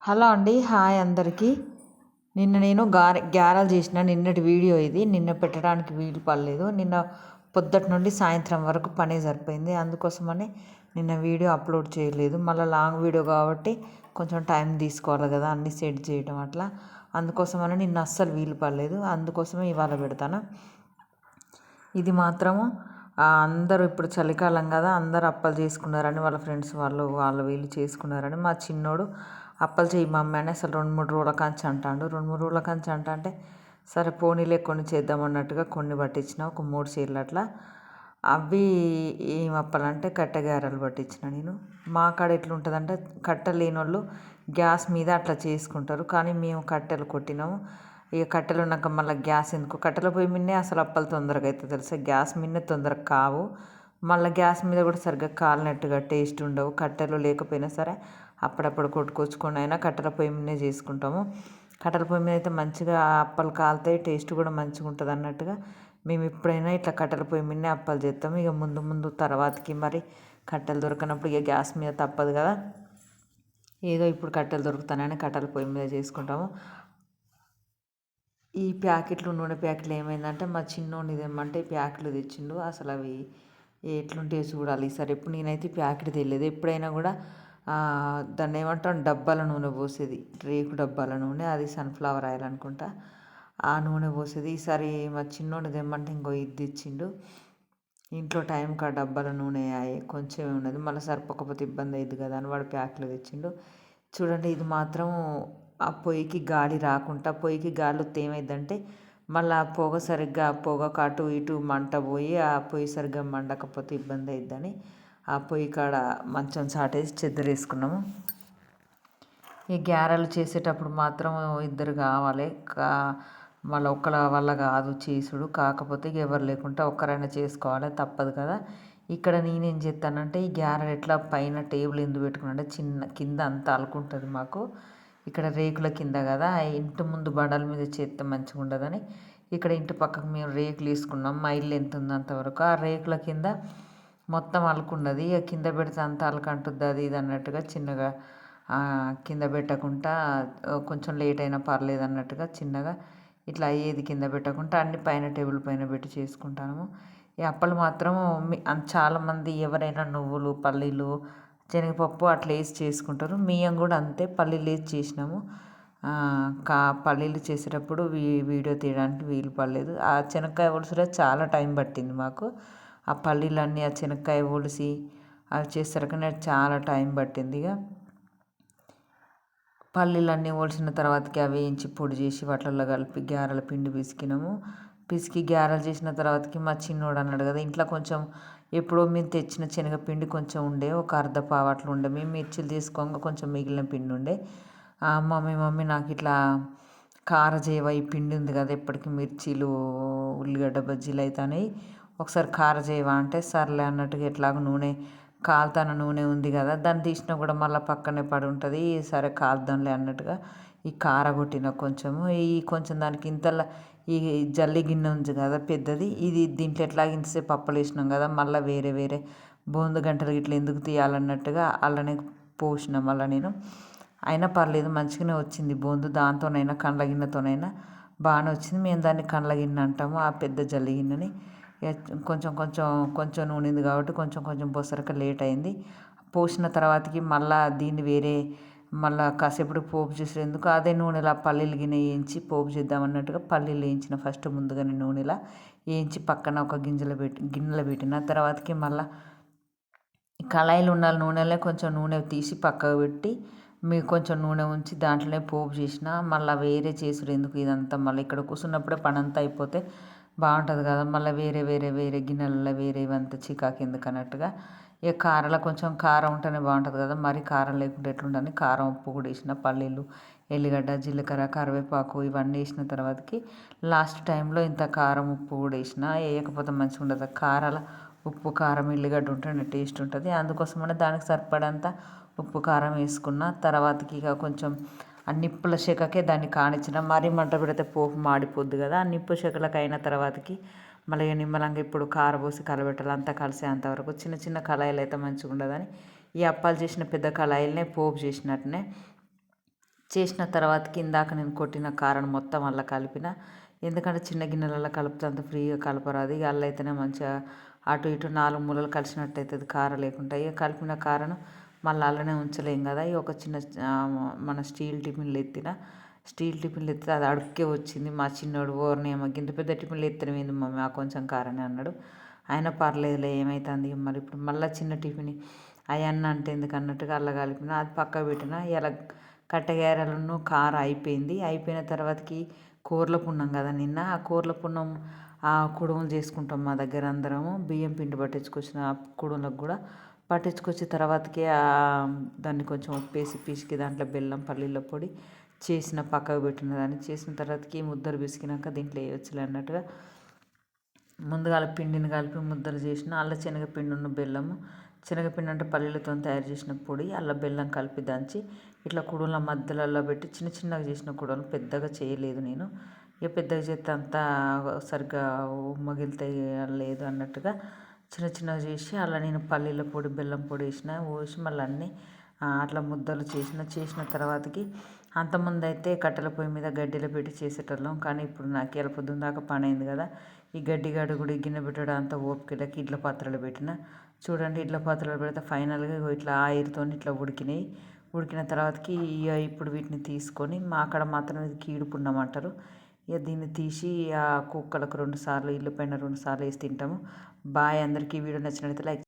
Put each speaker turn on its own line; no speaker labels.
Hello అండి. Hi అందరికీ. నిన్న నేను గ్యారెలు చేసిన నిన్నటి వీడియో ఇది. నిన్న పెట్టడానికి వీలు పడలేదు. నిన్న పొద్దుటి నుండి సాయంత్రం వరకు పనే సరిపోయింది. అందుకోసమని నిన్న వీడియో అప్లోడ్ చేయలేదు. మళ్ళీ లాంగ్ వీడియో కాబట్టి కొంచెం టైం తీసుకోవాలి కదా అన్నీ సెట్ చేయడం అట్లా. అందుకోసమని నిన్న అస్సలు వీలు పడలేదు. అందుకోసమే ఇవాళ పెడతాను. ఇది మాత్రము అందరూ ఇప్పుడు చలికాలం కదా, అందరూ అప్పలు చేసుకున్నారని వాళ్ళ ఫ్రెండ్స్ వాళ్ళు వీళ్ళు చేసుకున్నారని మా చిన్నోడు అప్పలు చేయి మమ్మీ అని అసలు 2-3 రోజుల కాంచి అంటాడు. 2-3 రోజుల కాంచి అంటే సరే పోనీలే కొన్ని చేద్దామన్నట్టుగా కొన్ని పట్టించిన, ఒక 3 చీరలు అట్లా. అవి ఏం అప్పాలంటే కట్టెగారెలు పట్టించిన నేను. మా కాడ ఎట్లుంటుందంటే కట్టెలు లేని వాళ్ళు గ్యాస్ మీద అట్లా చేసుకుంటారు, కానీ మేము కట్టెలు కొట్టినాము. ఇక కట్టెలు ఉన్నాక మళ్ళీ గ్యాస్ ఎందుకు, కట్టెల పొయ్యి మీదనే అసలు అప్పలు తొందరగా అవుతుంది తెలుసా, గ్యాస్ మీదనే తొందరగా కావు. మళ్ళీ గ్యాస్ మీద కూడా సరిగ్గా కాలినట్టుగా టేస్ట్ ఉండవు. కట్టెలు లేకపోయినా సరే అప్పుడప్పుడు కొట్టుకొచ్చుకొని అయినా కట్టెల పొయ్యి మీదనే చేసుకుంటాము. కట్టెల పొయ్యి మీద అయితే మంచిగా అప్పలు కాలుతాయి, టేస్ట్ కూడా మంచిగా ఉంటుంది అన్నట్టుగా మేము ఎప్పుడైనా ఇట్లా కట్టెల పొయ్యి మీదనే అప్పాలు చేస్తాము. ఇక ముందు ముందు తర్వాతకి మరి కట్టెలు దొరకనప్పుడు ఇక గ్యాస్ మీద తప్పదు కదా, ఏదో ఇప్పుడు కట్టెలు దొరుకుతానని కట్టెల పొయ్యి మీద చేసుకుంటాము. ఈ ప్యాకెట్లు నూనె ప్యాకెట్లు ఏమైందంటే మా చిన్నోడిని తెమ్మంటే ప్యాకెట్లు తెచ్చిండు. అసలు అవి ఎట్లుంటాయో చూడాలి ఈసారి. ఎప్పుడు నేనైతే ప్యాకెట్ తెలియదు. ఎప్పుడైనా కూడా దాన్ని ఏమంటాం డబ్బాల నూనె పోసేది, రేకు డబ్బాల నూనె, అది సన్ఫ్లవర్ ఆయిల్ అనుకుంటా, ఆ నూనె పోసేది. ఈసారి మా చిన్నోడిని తెమ్మంటే ఇంకో ఇది తెచ్చిండు. ఇంట్లో టైంకి ఆ డబ్బాల నూనె కొంచెమే ఉన్నది, మళ్ళీ సరిపోకపోతే ఇబ్బంది అయ్యిద్ది కదా అని వాడు ప్యాకెట్లు తెచ్చిండు. చూడండి ఇది మాత్రం ఆ పొయ్యికి గాలి రాకుండా, పొయ్యికి గాలి వస్తే ఏమైందంటే మళ్ళీ ఆ పొగ సరిగ్గా పొగకు అటు ఇటు మంట పోయి ఆ పొయ్యి సరిగ్గా మండకపోతే ఇబ్బంది అయిద్దని ఆ పొయ్యి కాడ మంచం చాటేసి చెద్దరు వేసుకున్నాము. ఈ గ్యారెలు చేసేటప్పుడు మాత్రం ఇద్దరు కావాలి, మళ్ళీ ఒక్కల వల్ల కాదు చేసుడు. కాకపోతే ఎవరు లేకుంటే ఒక్కరైనా చేసుకోవాలి, తప్పదు కదా. ఇక్కడ నేనేం చేస్తానంటే ఈ గ్యారెలు ఎట్లా పైన టేబుల్ ఎందుకు పెట్టుకున్నానంటే చిన్న కింద అంతా అలుకుంటుంది మాకు, ఇక్కడ రేకుల కింద కదా, ఇంటి ముందు బండల మీద చేస్తే మంచిగా ఉండదని ఇక్కడ ఇంటి పక్కకు మేము రేకులు వేసుకున్నాం. మా ఇల్లు ఎంత ఉంది అంతవరకు ఆ రేకుల కింద మొత్తం అలుకున్నది. ఇక కింద పెడితే అంత అలకంటుంది అది ఇది అన్నట్టుగా చిన్నగా కింద పెట్టకుండా కొంచెం లేట్ అయినా పర్లేదు అన్నట్టుగా చిన్నగా ఇట్లా ఏది కింద పెట్టకుండా అన్ని పైన టేబుల్ పైన పెట్టి చేసుకుంటాము. ఈ అప్పలు మాత్రం చాలామంది ఎవరైనా నువ్వులు, పల్లీలు, శనగపప్పు అట్లా వేసి చేసుకుంటారు. మేము కూడా అంతే పల్లీలు వేసి చేసినాము. పల్లీలు చేసేటప్పుడు వీడియో తీయడానికి వీలు పడలేదు. ఆ శనక్కాయ ఒలుసులో చాలా టైం పట్టింది మాకు. ఆ పల్లీలన్నీ ఆ శనక్కాయ ఒలిసి అవి చేసరికి చాలా టైం పట్టింది. ఇక పల్లీలన్నీ ఒలిసిన తర్వాతకి అవి వేయించి పొడి చేసి వాటిల్లో కలిపి గ్యారెల పిండి పిసికి గ్యారెలు చేసిన తర్వాతకి మా చిన్నోడు అన్నాడు కదా, ఇంట్లో కొంచెం ఎప్పుడో మేము తెచ్చిన శనగపిండి కొంచెం ఉండే, ఒక అర్ధ పావు అట్లా ఉండే, మేము మిర్చీలు తీసుకోగా కొంచెం మిగిలిన పిండి ఉండే. మమ్మీ నాకు ఇట్లా కారజేవ ఈ పిండి ఉంది కదా, ఎప్పటికీ మిర్చీలు ఉల్లిగడ్డ బజ్జీలు అవుతాయి, ఒకసారి కారజేవ అంటే సర్లే అన్నట్టుగా ఎట్లాగో నూనె కాలుతాన నూనె ఉంది కదా, దాన్ని తీసినా కూడా మళ్ళీ పక్కనే పడి ఉంటుంది, సరే కాలుద్దాంలే అన్నట్టుగా ఈ కారగొట్టిన కొంచెము ఈ కొంచెం దానికి ఇంతలా ఈ జల్లి గిన్నె ఉంది కదా పెద్దది, ఇది దీంట్లో ఎట్లాగ ఇంతసేపు పప్పులు వేసినాం కదా, మళ్ళీ వేరే వేరే బూందు గంటలు ఇట్లా ఎందుకు తీయాలన్నట్టుగా అలానే పోసిన. మళ్ళీ నేను అయినా పర్లేదు మంచిగానే వచ్చింది బూందు, దాంతోనైనా కండ్ల గిన్నెతోనైనా బాగానే వచ్చింది. మేము దాన్ని కండ్ల గిన్నె అంటాము ఆ పెద్ద జల్లి గిన్నెని. కొంచెం కొంచెం కొంచెం నూనె ఉంది కాబట్టి కొంచెం కొంచెం పోసరికి లేట్ అయింది. పోసిన తర్వాతకి మళ్ళీ దీన్ని వేరే మళ్ళీ కాసేపటి పోపు చేసేందుకు అదే నూనెలా పల్లీలు గిన్నె వేయించి పోపు చేద్దామన్నట్టుగా పల్లీలు వేయించిన ఫస్ట్ ముందుగానే నూనెలా వేయించి పక్కన ఒక గిన్నెలో పెట్టిన తర్వాతకి మళ్ళీ కళాయిలు ఉన్న నూనెలో కొంచెం నూనె తీసి పక్కకు పెట్టి మీకు కొంచెం నూనె ఉంచి దాంట్లోనే పోపు చేసిన. మళ్ళీ వేరే చేసుడు ఎందుకు ఇదంతా, మళ్ళీ ఇక్కడ కూర్చున్నప్పుడే పని అంతా అయిపోతే బాగుంటుంది కదా, మళ్ళీ వేరే వేరే వేరే గిన్నెలలో వేరే ఇవంతా చికాకు ఎందుకు అన్నట్టుగా. ఇక కారంలో కొంచెం కారం ఉంటేనే బాగుంటుంది కదా, మరి కారం లేకుంటే ఎట్లుండని కారం ఉప్పు కూడా వేసిన, పల్లీలు, ఎల్లిగడ్డ, జీలకర్ర, కరివేపాకు ఇవన్నీ వేసిన తర్వాతకి లాస్ట్ టైంలో ఇంత కారం ఉప్పు కూడా వేసిన. వేయకపోతే మంచిగా ఉండదు, కారాల ఉప్పు కారం ఎల్లిగడ్డ ఉంటేనే టేస్ట్ ఉంటుంది. అందుకోసమనే దానికి సరిపడంత ఉప్పు కారం వేసుకున్న తర్వాతకి ఇక కొంచెం ఆ నిప్పుల శకకే దాన్ని కానిచ్చిన, మరీ మంట పెడితే పోపు మాడిపోద్ది కదా. ఆ నిప్పు శకలకు అయిన తర్వాతకి మళ్ళీ నిమ్మలంగా ఇప్పుడు కారపోసి కలబెట్టాలి, అంతా కలిసే అంతవరకు. చిన్న చిన్న కళాయిలు అయితే మంచిగా ఉండదని ఈ అప్పాలు చేసిన పెద్ద కళాయిలనే పోపు చేసినట్టునే చేసిన తర్వాతకి ఇందాక నేను కొట్టిన కారం మొత్తం అలా కలిపిన. ఎందుకంటే చిన్న గిన్నెలలో కలిపితే అంత ఫ్రీగా కలపరాదు. ఇక అల్ల అయితేనే మంచిగా అటు ఇటు 4 మూలలు కలిసినట్టు అవుతుంది కారం లేకుండా. ఇక కలిపిన కారం మళ్ళీ అలానే ఉంచలేం కదా. ఇక ఒక చిన్న మన స్టీల్ టిఫిన్లు ఎత్తిన. స్టీల్ టిఫిన్లు ఎత్తితే అది అడుక్కే వచ్చింది. మా చిన్నోడు ఓర్నేమో గింత పెద్ద టిఫిన్లు ఎత్తనమేంది మమ్మీ ఆ కొంచెం కారని అన్నాడు. అయినా పర్లేదులే ఏమవుతుంది మరి ఇప్పుడు మళ్ళీ చిన్న టిఫిన్ అవన్నీ అంటే ఎందుకు అన్నట్టుగా అల్ల కలిపిన. అది పక్కకు పెట్టిన. ఇలా కట్టెగారెలను కారం అయిపోయిన తర్వాతకి కూరల పున్నం కదా నిన్న. ఆ కూరల పున్నం ఆ కుడుములు చేసుకుంటాం మా దగ్గర అందరము. బియ్యం పిండి పట్టించుకొచ్చిన కుడుములకు కూడా పట్టించుకొచ్చిన తర్వాతకి దాన్ని కొంచెం ఉప్పేసి పిసికి దాంట్లో బెల్లం పల్లీల పొడి చేసిన పక్కకు పెట్టిన దాన్ని. చేసిన తర్వాతకి ముద్దలు పిసికినాక దీంట్లో వేయొచ్చులే అన్నట్టుగా ముందుగా పిండిని కలిపి ముద్దలు చేసిన. అల్ల శనగపిండి బెల్లము, శనగపిండి అంటే పల్లీలతో తయారు చేసిన పొడి, అల్ల బెల్లం కలిపి దంచి ఇట్లా కుడుల మధ్యలలో పెట్టి చిన్న చిన్నగా చేసిన కుడలు. పెద్దగా చేయలేదు నేను. ఇక పెద్దగా చేస్తే అంతా సరిగ్గా ఉమ్మగిలుతాయి లేదు అన్నట్టుగా చిన్న చిన్నగా చేసి అలా నేను పల్లీల పొడి బెల్లం పొడి పోసి మళ్ళీ అన్నీ అట్లా ముద్దలు చేసిన తర్వాతకి అంతకుముందు అయితే కట్టెల పొయ్యి మీద గడ్డిలో పెట్టి చేసేటోళ్ళం. కానీ ఇప్పుడు నాకు ఇలా పొద్దున్న దాకా పని అయింది కదా. ఈ గడ్డి గడుగుడు గిన్నె పెట్టడం అంత ఓపికలకి ఇడ్ల పాత్రలు పెట్టిన. చూడండి ఇడ్ల పాత్రలు పెడితే ఫైనల్గా ఇట్లా ఆయిల్తో ఇట్లా ఉడికినాయి. ఉడికిన తర్వాతకి ఇప్పుడు వీటిని తీసుకొని మా అక్కడ మాత్రం ఇది కీడు పున్నం అంటారు. ఇక దీన్ని తీసి ఆ కుక్కలకు 2 సార్లు ఇల్లు పైన 2 సార్లు వేసి తింటాము. బాయ్ అందరికీ. వీడియో నచ్చినట్లయితే లైక్